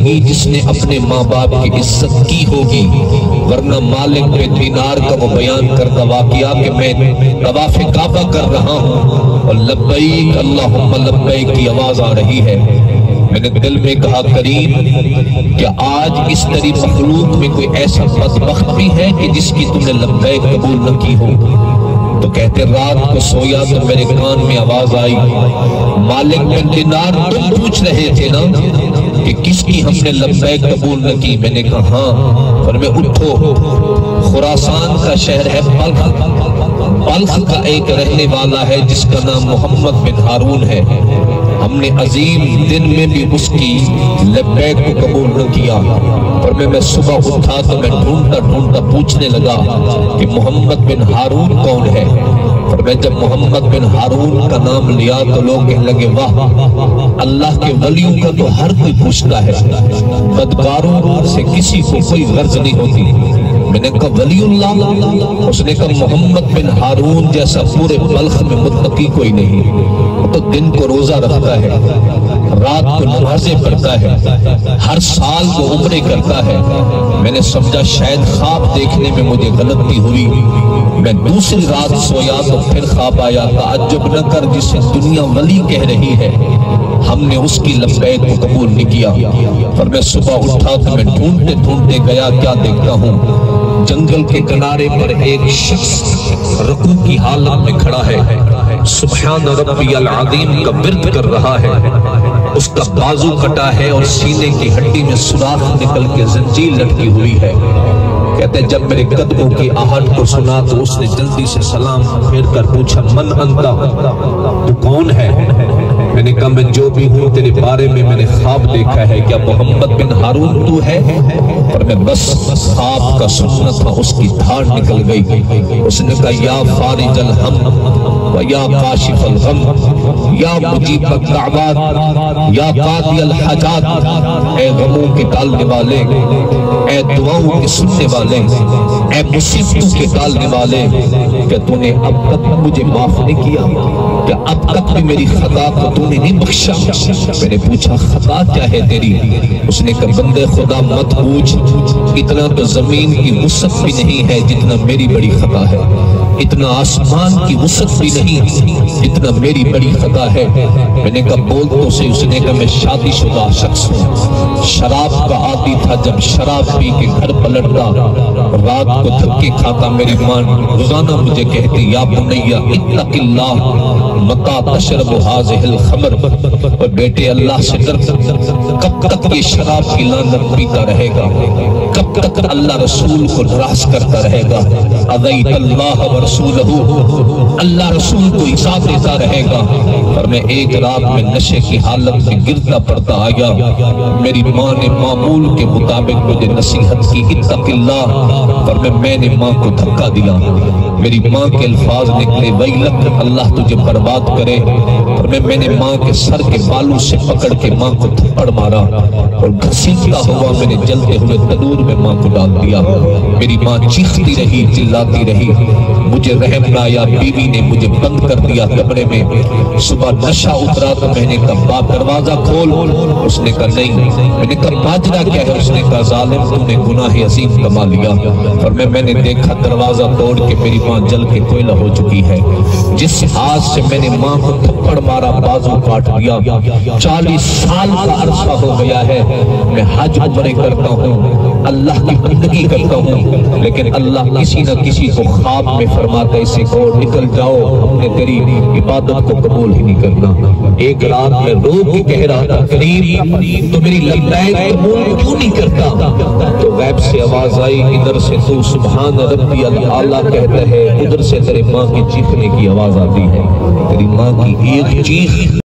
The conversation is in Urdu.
ہوگی جس نے اپنے ماں باپ کی عزت کی ہوگی، ورنہ مالک میں دینار کا وہ بیان کرتا واقعہ کہ میں طواف کعبہ کر رہا ہوں اور لبیک اللہم لبیک کی آواز آ رہی ہے۔ میں نے دل میں کہا کریم کہ آج اس طرح مخلوق میں کوئی ایسا بدبخت بھی ہے کہ جس کی تم نے لبیک قبول نہ کی ہو؟ تو کہتے رات کو سویا تو میرے کان میں آواز آئی، مالک بن دینار تم پوچھ رہے تھے نا کہ کس کی ہم نے لبیک قبول نہ کی؟ میں نے کہا ہاں۔ فرمایا اٹھو، خراسان کا شہر ہے بلخ کا ایک رہنے والا ہے جس کا نام محمد بن ہارون ہے، ہم نے عظیم دن میں بھی اس کی لبیک کو قبول نہ کیا۔ اور میں صبح اٹھا تو میں ڈھونڈتا پوچھنے لگا کہ محمد بن ہارون کون ہے؟ اور میں جب محمد بن ہارون کا نام لیا تو لوگ کہنے لگے واہ، اللہ کے ولیوں کا تو ہر کوئی پوچھتا ہے، بدکاروں سے کسی کو کوئی غرض نہیں ہوتی۔ میں نے کہا ولی اللہ؟ اس نے کہا محمد بن ہارون جیسا پورے بلخ میں متقی کوئی نہیں، تو دن کو روزہ رکھتا ہے، رات کو نمازیں پڑھتا ہے، ہر سال کو عمرے کرتا ہے۔ میں نے سمجھا شاید خواب دیکھنے میں مجھے غلطی ہوئی، میں دوسری رات سویا تو پھر خواب آیا، تعجب نہ کر جسے دنیا ولی کہہ رہی ہے ہم نے اس کی لبیک کو قبول نہیں کیا۔ پر میں صبح اٹھا تو میں ڈھونڈتے گیا، کیا دیکھتا ہوں جنگل کے کنارے پر ایک شخص رکوع کی حالت میں کھڑا ہے، سبحان ربی العظیم کا ورد کر رہا ہے، اس کا بازو کٹا ہے اور سینے کی ہڈی میں سوراخ نکل کے زنجیر لٹکی ہوئی ہے۔ کہتے ہیں جب میرے قدموں کی آہٹ کو سنا تو اس نے جلدی سے سلام پھیر کر پوچھا من انتا، تو کون ہے؟ میں نے کہا میں جو بھی ہوں تیرے بارے میں نے خواب دیکھا ہے، کیا محمد بن ہارون تو ہے؟ اور میں بس خواب کا سننا تھا اس کی دھاڑ نکل گئی۔ اس نے کہا یا فارج الہم و یا کاشف الغم یا مجیب الدعوات یا قاضی الحاجات، اے غموں کے ٹالنے والے، اے دعاؤں کے سننے والے، اے مصیبتوں کے ٹالنے والے، کہ تو نے اب تک مجھے معاف نہیں کیا؟ کہ اب تک بھی میری خطا کو تو نے نہیں بخشا؟ میں نے پوچھا خطا کیا ہے تیری؟ اس نے کہا بندے خدا مت پوچھ، اتنا تو زمین کی وسعت بھی نہیں ہے جتنا میری بڑی خطا ہے، اتنا آسمان کی وسعت بھی نہیں جتنا میری بڑی خطا ہے۔ میں نے کہا بول تو سے؟ اس نے کہا میں شادی شدہ شخص ہوں، شراب کا عادی تھا، جب شراب پی کے گھر پلٹتا، رات کو دھکے کھاتا، میری ماں روزانہ مجھے کہتی یا بنیا اتق اللہ متا تشرب ہذہ الخمر، اور بیٹے اللہ سے ڈر، کب تک یہ شراب کی لعنت پیتا رہے گا؟ کب تک اللہ رسول کو ناراض کرتا رہے گا؟ اذیت اللہ ورسولہ، اللہ رسول کو ایذا دیتا رہے گا۔ اور میں ایک رات میں نشے کی حالت میں گرتا پڑتا آیا، میری ماں نے معمول کے مطابق مجھے نصیحت کی اتق اللہ، پر میں نے ماں کو دھکا دیا، میری ماں کے الفاظ نکلے ویلک اللہ تجھے برباد کرے، اور میں نے ماں کے سر کے بالوں سے پکڑ کے ماں کو تھپڑ مارا اور گھسیٹتا ہوا میں نے جلتے ہوئے تنور میں ماں کو ڈال دیا۔ میری ماں چیختی رہی، چلاتی رہی، مجھے رحم نہ آیا، بیوی نے مجھے بند کر دیا کمرے میں۔ صبح نشہ اترا تو میں نے کہا باپ دروازہ کھول، اس نے کہا نہیں۔ میں نے کہا ماجرا کیا ہے؟ اس نے کہا ظالم تم نے گناہ عظیم کما لیا۔ اور میں نے دیکھا دروازہ توڑ کے میری ماں جل کے کوئلہ ہو چکی ہے، جس ہاتھ سے میں نے ماں کو تھپڑ مارا بازو کاٹ دیا۔ 40 سال کا عرصہ ہو گیا ہے، میں حج عمرے کرتا ہوں، اللہ کی بندگی کرتا ہوں، لیکن اللہ کسی نہ کسی کو خواب میں فرماتا ہے اسے کو نکل جاؤ، ہم نے تیری عبادت کو قبول ہی نہیں کرنا۔ ایک رات میں رو کے کہہ رہا تھا کریم تو میری لبیک قبول کیوں نہیں کرتا؟ تو غیب سے آواز آئی ادھر سے تو سبحان ربی الاعلیٰ کہتا ہے، ادھر سے تیرے ماں کی چیخنے کی آواز آتی ہے، تیری ماں کی ایک چیخ